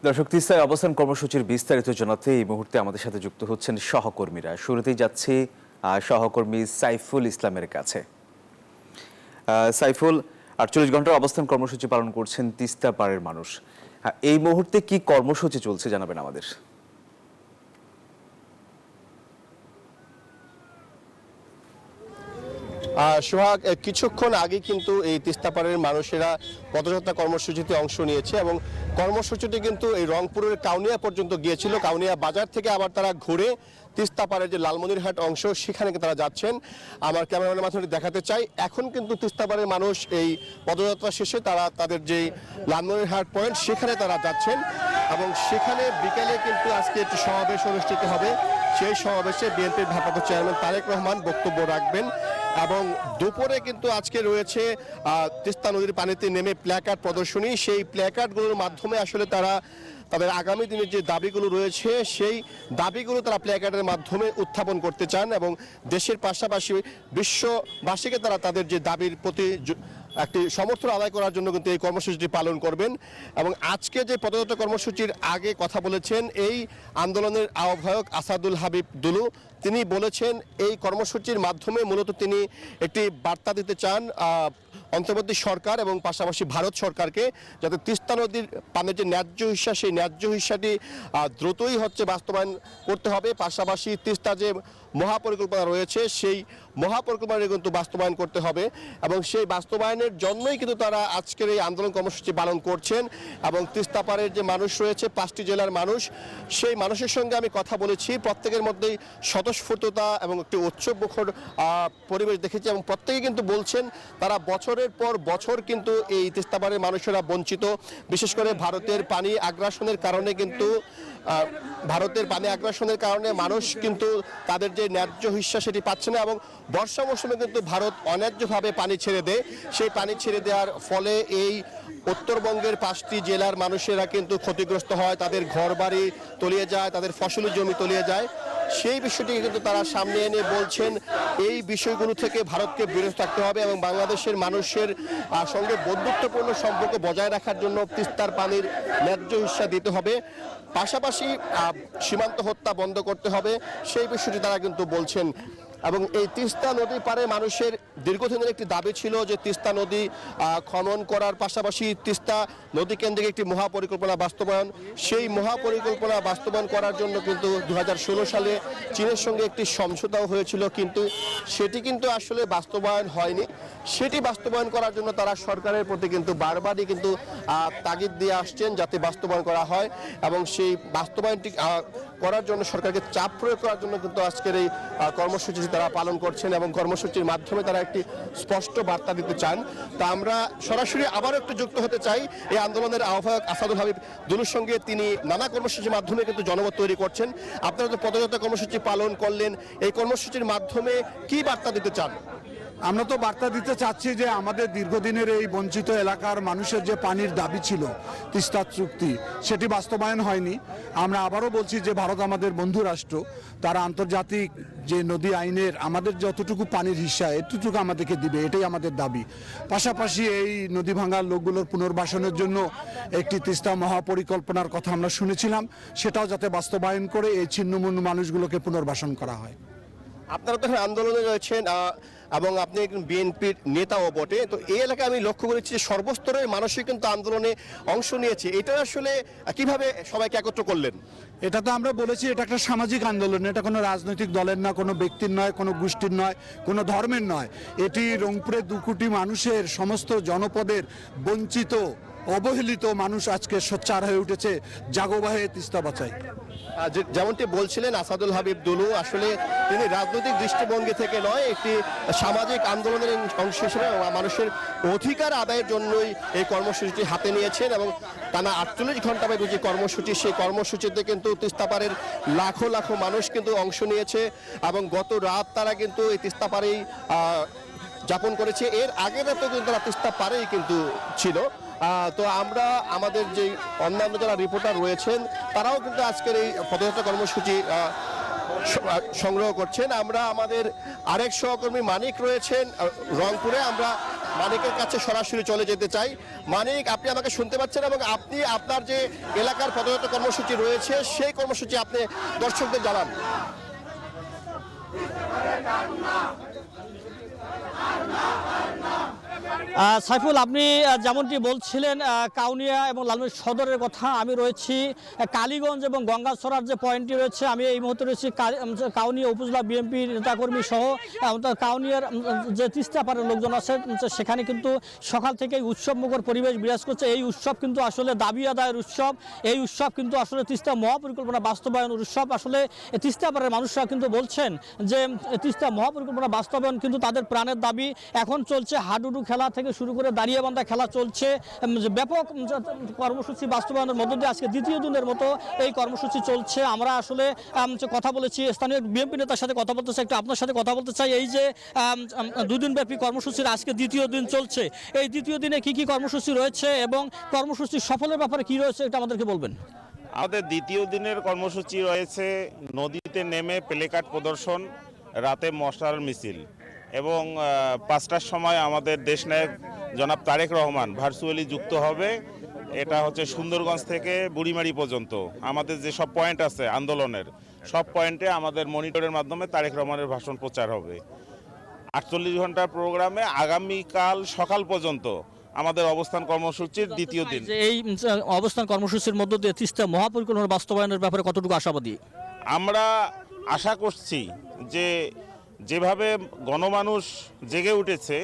দর্শক, তিস্তায় অবস্থান কর্মসূচির বিস্তারিত জানাতে এই মুহূর্তে আমাদের সাথে যুক্ত হচ্ছেন সহকর্মীরা। শুরুতেই যাচ্ছি সহকর্মী সাইফুল ইসলামের কাছে। সাইফুল, 48 ঘন্টার অবস্থান কর্মসূচি পালন করছেন তিস্তা পাড়ের মানুষ। এই মুহূর্তে কি কর্মসূচি চলছে জানাবেন আমাদের। সোহাগ, কিছুক্ষণ আগে কিন্তু এই তিস্তাপাড়ের মানুষেরা পদযাত্রা কর্মসূচিতে অংশ নিয়েছে এবং কর্মসূচিটি কিন্তু এই রংপুরের কাউনিয়া পর্যন্ত গিয়েছিল। কাউনিয়া বাজার থেকে আবার তারা ঘুরে তিস্তাপাড়ের যে লালমনিরহাট অংশ সেখানে তারা যাচ্ছেন। আমার ক্যামেরাম্যানের মাধ্যমে দেখাতে চাই, এখন কিন্তু তিস্তাপাড়ের মানুষ এই পদযাত্রা শেষে তারা তাদের যে লালমনিরহাট পয়েন্ট সেখানে তারা যাচ্ছেন এবং সেখানে বিকেলে কিন্তু আজকে একটি সমাবেশ অনুষ্ঠিত হবে। সেই সমাবেশে বিএনপির ভারপ্রাপ্ত চেয়ারম্যান তারেক রহমান বক্তব্য রাখবেন এবং দুপুরে কিন্তু আজকে রয়েছে তিস্তা নদীর পানিতে নেমে প্ল্যাকার্ড প্রদর্শনী। সেই প্ল্যাকার্ডগুলোর মাধ্যমে আসলে তারা তাদের আগামী দিনের যে দাবিগুলো রয়েছে সেই দাবিগুলো তারা প্ল্যাকার্ডের মাধ্যমে উত্থাপন করতে চান এবং দেশের পাশাপাশি বিশ্ববাসীকে তারা তাদের যে দাবির প্রতি একটি সমর্থন আদায় করার জন্য কিন্তু এই কর্মসূচিটি পালন করবেন। এবং আজকে যে পদযাত্রা কর্মসূচির আগে কথা বলেছেন এই আন্দোলনের আহ্বায়ক আসাদুল হাবিব দুলু, তিনি বলেছেন এই কর্মসূচির মাধ্যমে মূলত তিনি একটি বার্তা দিতে চান অন্তর্বর্তী সরকার এবং পাশাপাশি ভারত সরকারকে, যাতে তিস্তা নদীর পানির যে ন্যায্য হিস্সা সেই ন্যায্য হিস্সাটি দ্রুতই বাস্তবায়ন করতে হবে। পাশাপাশি তিস্তা যে মহাপরিকল্পনা রয়েছে সেই মহাপরিকল্পনা কিন্তু বাস্তবায়ন করতে হবে এবং সেই বাস্তবায়নের জন্যই কিন্তু তারা আজকের এই আন্দোলন কর্মসূচি পালন করছেন। এবং তিস্তা পাড়ের যে মানুষ রয়েছে 5টি জেলার মানুষ, সেই মানুষের সঙ্গে আমি কথা বলেছি, প্রত্যেকের মধ্যেই স্বতঃস্ফূর্ততা এবং একটি উৎসবমুখর পরিবেশ দেখেছি এবং প্রত্যেকে কিন্তু বলছেন তারা বছরের পর বছর কিন্তু এই তিস্তা পাড়ের মানুষেরা বঞ্চিত। বিশেষ করে ভারতের পানি আগ্রাসনের কারণে মানুষ কিন্তু তাদের যে ন্যায্য হিস্সা সেটি পাচ্ছে না এবং বর্ষা মৌসুমে কিন্তু ভারত অন্যায্যভাবে পানি ছেড়ে দেয়। সেই পানি ছেড়ে দেওয়ার ফলে এই উত্তরবঙ্গের 5টি জেলার মানুষেরা কিন্তু ক্ষতিগ্রস্ত হয়, তাদের ঘরবাড়ি তলিয়ে যায়, তাদের ফসলি জমি তলিয়ে যায়। সেই বিষয়টিকে কিন্তু তারা সামনে এনে বলছেন এই বিষয়গুলো থেকে ভারতকে বিরত থাকতে হবে এবং বাংলাদেশের মানুষের সঙ্গে বন্ধুত্বপূর্ণ সম্পর্ক বজায় রাখার জন্য তিস্তার পানির ন্যায্য হিস্সা দিতে হবে, পাশাপাশি সীমান্ত হত্যা বন্ধ করতে হবে, সেই বিষয়টি তারা কিন্তু বলছেন। এবং এই তিস্তা নদী পারে মানুষের দীর্ঘদিনের একটি দাবি ছিল যে তিস্তা নদী খনন করার পাশাপাশি তিস্তা নদী কেন্দ্রিক একটি মহাপরিকল্পনা বাস্তবায়ন। সেই মহাপরিকল্পনা বাস্তবায়ন করার জন্য কিন্তু 2016 সালে চীনের সঙ্গে একটি সমঝোতাও হয়েছিল, কিন্তু সেটি কিন্তু আসলে বাস্তবায়ন হয়নি। সেটি বাস্তবায়ন করার জন্য তারা সরকারের প্রতি কিন্তু বারবারই কিন্তু তাগিদ দিয়ে আসছেন যাতে বাস্তবায়ন করা হয় এবং সেই বাস্তবায়নটি করার জন্য সরকারকে চাপ প্রয়োগ করার জন্য কিন্তু আজকের এই কর্মসূচি তারা পালন করছেন এবং কর্মসূচির মাধ্যমে তারা একটি স্পষ্ট বার্তা দিতে চান। তা আমরা সরাসরি আবারও একটু যুক্ত হতে চাই এই আন্দোলনের আহ্বায়ক আসাদুল হাবিব দুলুর সঙ্গে। তিনি নানা কর্মসূচির মাধ্যমে কিন্তু জনমত তৈরি করছেন। আপনারা তো পদযাত্রা কর্মসূচি পালন করলেন, এই কর্মসূচির মাধ্যমে কি বার্তা দিতে চান? আমরা তো বার্তা দিতে চাচ্ছি যে আমাদের দীর্ঘদিনের এই বঞ্চিত এলাকার মানুষের যে পানির দাবি ছিল তিস্তা চুক্তি, সেটি বাস্তবায়ন হয়নি। আমরা আবারও বলছি যে ভারত আমাদের বন্ধু রাষ্ট্র, তারা আন্তর্জাতিক যে নদী আইনের আমাদের যতটুকু পানির হিস্সা এতটুকু আমাদেরকে দিবে, এটাই আমাদের দাবি। পাশাপাশি এই নদী ভাঙার লোকগুলোর পুনর্বাসনের জন্য একটি তিস্তা মহাপরিকল্পনার কথা আমরা শুনেছিলাম, সেটাও যাতে বাস্তবায়ন করে এই ছিন্নমূন্য মানুষগুলোকে পুনর্বাসন করা হয়। আপনারা তো আন্দোলনে রয়েছেন এবং আপনি একজন বিএনপির নেতাও বটে, তো এই এলাকায় আমি লক্ষ্য করেছি যে সর্বস্তরের মানুষই কিন্তু আন্দোলনে অংশ নিয়েছে। এটা আসলে কিভাবে সবাইকে একত্র করলেন? এটা তো আমরা বলেছি এটা একটা সামাজিক আন্দোলন, এটা কোনো রাজনৈতিক দলের না, কোনো ব্যক্তির নয়, কোনো গোষ্ঠীর নয়, কোনো ধর্মের নয়। এটি রংপুরের 2 কোটি মানুষের, সমস্ত জনপদের বঞ্চিত অবহেলিত মানুষ আজকে সোচ্চার হয়ে উঠেছে, জাগোবাহে তিস্তা বাঁচাই। যেমনটি বলছিলেন আসাদুল হাবিব দুলু, আসলে তিনি রাজনৈতিক দৃষ্টিভঙ্গি থেকে নয়, একটি সামাজিক আন্দোলনের অংশ হিসেবে মানুষের অধিকার আদায়ের জন্যই এই কর্মসূচিটি হাতে নিয়েছেন এবং টানা 48 ঘন্টা ব্যাপী যে কর্মসূচি, সেই কর্মসূচিতে কিন্তু তিস্তাপাড়ের লাখো লাখো মানুষ কিন্তু অংশ নিয়েছে এবং গত রাত তারা কিন্তু এই তিস্তাপাড়েই যাপন করেছে। এর আগের রাতেও কিন্তু তারা তিস্তা পাড়েই কিন্তু ছিল। তো আমরা আমাদের যে অন্যান্য যারা রিপোর্টার রয়েছেন তারাও কিন্তু আজকের এই পদযাত্রা কর্মসূচি সংগ্রহ করছেন। আমরা আমাদের আরেক সহকর্মী মানিক রয়েছেন রংপুরে, আমরা মানিকের কাছে সরাসরি চলে যেতে চাই। মানিক, আপনি আমাকে শুনতে পাচ্ছেন এবং আপনি আপনার যে এলাকার পদযাত্রা কর্মসূচি রয়েছে সেই কর্মসূচি আপনি দর্শকদের জানান। সাইফুল, আপনি যেমনটি বলছিলেন কাউনিয়া এবং লালমনিরহাট সদরের কথা, আমি রয়েছি কালীগঞ্জ এবং গঙ্গাছড়ার যে পয়েন্টটি রয়েছে, আমি এই মুহূর্তে রয়েছি কাউনিয়া উপজেলা বিএনপি নেতাকর্মী সহ কাউনিয়ার যে তিস্তাপাড়ের লোকজন আছে সেখানে কিন্তু সকাল থেকে উৎসবমুখর পরিবেশ বিরাজ করছে। এই উৎসব কিন্তু আসলে দাবি আদায়ের উৎসব, এই উৎসব কিন্তু আসলে তিস্তা মহাপরিকল্পনা বাস্তবায়নের উৎসব। আসলে তিস্তাপাড়ের মানুষরা কিন্তু বলছেন যে তিস্তা মহাপরিকল্পনা বাস্তবায়ন কিন্তু তাদের প্রাণের দাবি। এখন চলছে হাডুডু খেলা থেকে শুরু করে দাঁড়িয়ে বান্ধা খেলা চলছে। ব্যাপক কর্মসূচি বাস্তবায়নের মধ্য দিয়ে আজকে দ্বিতীয় দিনের মতো এই কর্মসূচি চলছে। আমরা আসলে কথা বলেছি স্থানীয় বিএনপি নেতার সাথে কথা বলতে চাই, একটু আপনার সাথে কথা বলতে চাই। এই যে দুদিনব্যাপী কর্মসূচির আজকে দ্বিতীয় দিন চলছে, এই দ্বিতীয় দিনে কি কি কর্মসূচি রয়েছে এবং কর্মসূচি সফলের ব্যাপারে কি রয়েছে এটা আমাদেরকে বলবেন। আমাদের দ্বিতীয় দিনের কর্মসূচি রয়েছে নদীতে নেমে প্লেকার্ড প্রদর্শন, রাতে মশাল মিছিল এবং 5টার সময় আমাদের দেশনায়ক জনাব তারেক রহমান ভার্চুয়ালি যুক্ত হবে। এটা হচ্ছে সুন্দরগঞ্জ থেকে বুড়িমারি পর্যন্ত আমাদের যে সব পয়েন্ট আছে আন্দোলনের, সব পয়েন্টে আমাদের মনিটরের মাধ্যমে তারেক রহমানের ভাষণ প্রচার হবে। 48 ঘন্টার প্রোগ্রামে আগামীকাল সকাল পর্যন্ত আমাদের অবস্থান কর্মসূচির দ্বিতীয় দিন। এই অবস্থান কর্মসূচির মধ্য দিয়ে তিস্তা মহাপরিকল্পনা বাস্তবায়নের ব্যাপারে কতটুকু আশাবাদী? আমরা আশা করছি যে যেভাবে গণমানুষ জেগে উঠেছে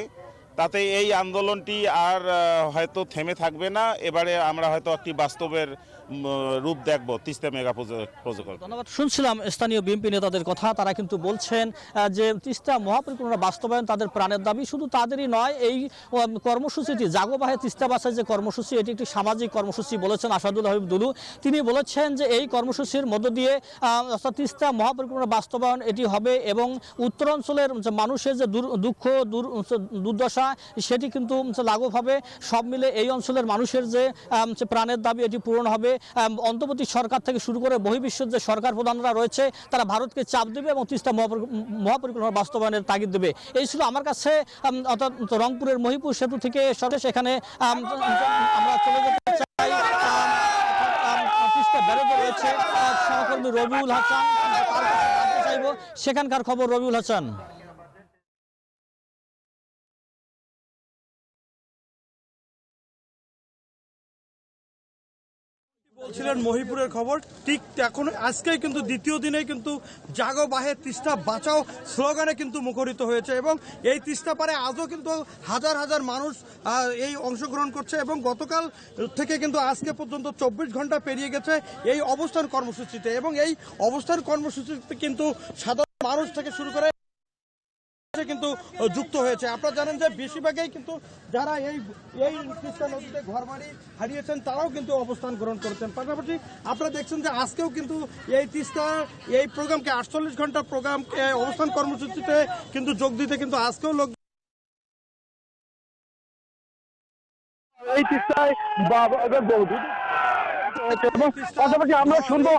তাতে এই আন্দোলনটি আর হয়তো থেমে থাকবে না। এবারে আমরা হয়তো একটি বাস্তবের রূপ দেখব তিস্তা মেগা প্রকল্প। ধন্যবাদ। শুনছিলাম স্থানীয় বিএনপি নেতাদের কথা, তারা কিন্তু বলছেন যে তিস্তা মহাপরিকল্পনা বাস্তবায়ন তাদের প্রাণের দাবি। শুধু তাদেরই নয়, এই কর্মসূচিটি জাগোবাহে তিস্তা বাঁচায় যে কর্মসূচি, এটি একটি সামাজিক কর্মসূচি বলেছেন আসাদুল হাবিব দুলু। তিনি বলেছেন যে এই কর্মসূচির মধ্য দিয়ে অর্থাৎ তিস্তা মহাপরিকল্পনা বাস্তবায়ন এটি হবে এবং উত্তরাঞ্চলের মানুষের যে দুঃখ দুর্দশা সেটি কিন্তু লাঘব হবে। সব মিলে এই অঞ্চলের মানুষের যে প্রাণের দাবি এটি পূরণ হবে। অন্তর্বর্তী সরকার থেকে শুরু করে বহির্বিশ্বের যে সরকার প্রধানরা রয়েছে তারা ভারতকে চাপ দেবে এবং তিস্তা মহাপরিকল্পনা বাস্তবায়নের তাগিদ দেবে। এই ছিল আমার কাছে অর্থাৎ রংপুরের মহিপুর সেতু থেকে সর্বশেষ। এখানে আমরা চলে যেতে চাই তিস্তা ব্যারেজে রয়েছে সহকর্মী রবিউল হাসান, তার কাছে জানতে চাইব সেখানকার খবর। রবিউল হাসান। বলছিলেন মহিপুরের খবর, ঠিক এখন আজকেই কিন্তু দ্বিতীয় দিনে কিন্তু জাগো বাহে তিস্তা বাঁচাও স্লোগানে কিন্তু মুখরিত হয়েছে এবং এই তিস্তা পারে আজও কিন্তু হাজার হাজার মানুষ এই অংশগ্রহণ করছে এবং গতকাল থেকে কিন্তু আজকে পর্যন্ত 24 ঘন্টা পেরিয়ে গেছে এই অবস্থান কর্মসূচিতে এবং এই অবস্থান কর্মসূচিতে কিন্তু সাধারণ মানুষ থেকে শুরু করে কিন্তু যুক্ত হয়েছে। আপনারা জানেন যে বেশিরভাগই কিন্তু যারা এই তিস্তা নদীতে ঘরবাড়ি হারিয়েছেন তারাও কিন্তু অবস্থান গ্রহণ করেছেন। পাশাপাশি আপনারা দেখছেন যে আজকেও কিন্তু এই তিস্তা এই প্রোগ্রামকে 48 ঘন্টা প্রোগ্রামকে অবস্থান কর্মসূচিতে কিন্তু যোগ দিতে কিন্তু আজকেও লোক এই তিস্তায় পাশাপাশি আমরা শুনবো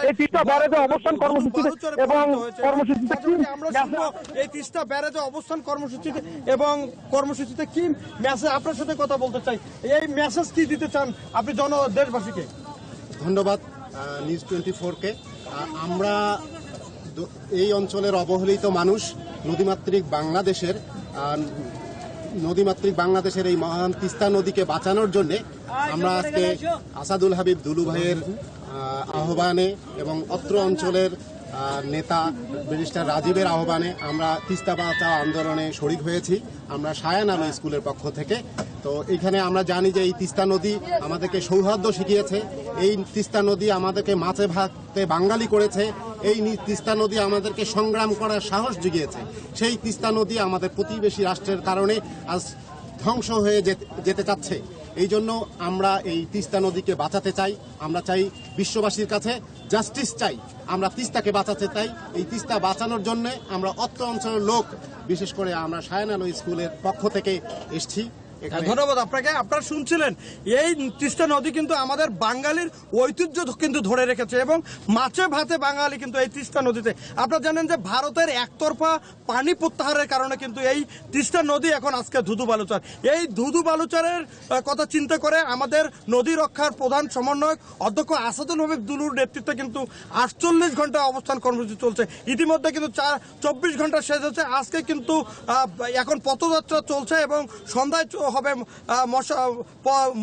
এই তিস্তা ব্যারেজে অবস্থান কর্মসূচিতে এবং কর্মসূচিতে আমরা শুনবো এই তিস্তা ব্যারেজে অবস্থান কর্মসূচিতে এবং কর্মসূচিতে কি মেসেজ আপনার সাথে কথা বলতে চাই। এই মেসেজ কি দিতে চান আপনি দেশবাসীকে? ধন্যবাদ নিউজ 24-কে। আমরা এই অঞ্চলের অবহেলিত মানুষ নদীমাতৃক বাংলাদেশের এই মহান তিস্তা নদীকে বাঁচানোর জন্য আমরা আজকে আসাদুল হাবিব দুলু ভাইয়ের আহ্বানে এবং অত্র অঞ্চলের নেতা ব্যারিস্টার রাজীবের আহ্বানে আমরা তিস্তা বাঁচাও আন্দোলনে শরিক হয়েছি। আমরা শায়ান আলো স্কুলের পক্ষ থেকে। তো এখানে আমরা জানি যে এই তিস্তা নদী আমাদেরকে সৌহার্দ্য শিখিয়েছে, এই তিস্তা নদী আমাদেরকে মাছে ভাতে বাঙালি করেছে, এই তিস্তা নদী আমাদেরকে সংগ্রাম করার সাহস জুগিয়েছে। সেই তিস্তা নদী আমাদের প্রতিবেশী রাষ্ট্রের কারণে আজ ধ্বংস হয়ে যেতে চাচ্ছে। এই জন্য আমরা এই তিস্তা নদীকে বাঁচাতে চাই। আমরা চাই বিশ্ববাসীর কাছে জাস্টিস চাই। আমরা তিস্তাকে বাঁচাতে চাই। এই তিস্তা বাঁচানোর জন্য আমরা অত্র অঞ্চলের লোক, বিশেষ করে আমরা শায়ান আলো স্কুলের পক্ষ থেকে এসেছি। এখানে ধন্যবাদ আপনাকে। আপনারা শুনছিলেন এই তিস্তা নদী কিন্তু আমাদের বাঙালির ঐতিহ্য কিন্তু ধরে রেখেছে এবং মাছে ভাতে বাঙালি কিন্তু এই তিস্তা নদীতে। আপনারা জানেন যে ভারতের একতরফা পানি প্রত্যাহারের কারণে কিন্তু এই তিস্তা নদী এখন আজকে ধুধু বালুচর। এই ধুধু বালুচরের কথা চিন্তা করে আমাদের নদী রক্ষার প্রধান সমন্বয়ক অধ্যক্ষ আসাদুল হাবিব দুলুর নেতৃত্বে কিন্তু 48 ঘন্টা অবস্থান কর্মসূচি চলছে। ইতিমধ্যে কিন্তু 24 ঘন্টা শেষ হচ্ছে। আজকে কিন্তু এখন পথযাত্রা চলছে এবং সন্ধ্যায় হবে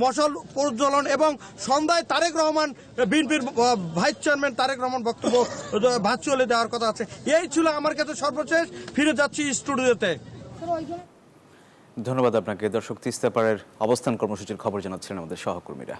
মশাল প্রজ্বলন এবং সন্ধ্যায় তারেক রহমান বিএনপির ভাইস চেয়ারম্যান তারেক রহমান বক্তব্য ভার্চুয়ালি দেওয়ার কথা আছে। এই ছিল আমার কাছে সর্বশেষ। ফিরে যাচ্ছি স্টুডিওতে। ধন্যবাদ আপনাকে। দর্শক, তিস্তাপাড়ের অবস্থান কর্মসূচির খবর জানাচ্ছিলেন আমাদের সহকর্মীরা।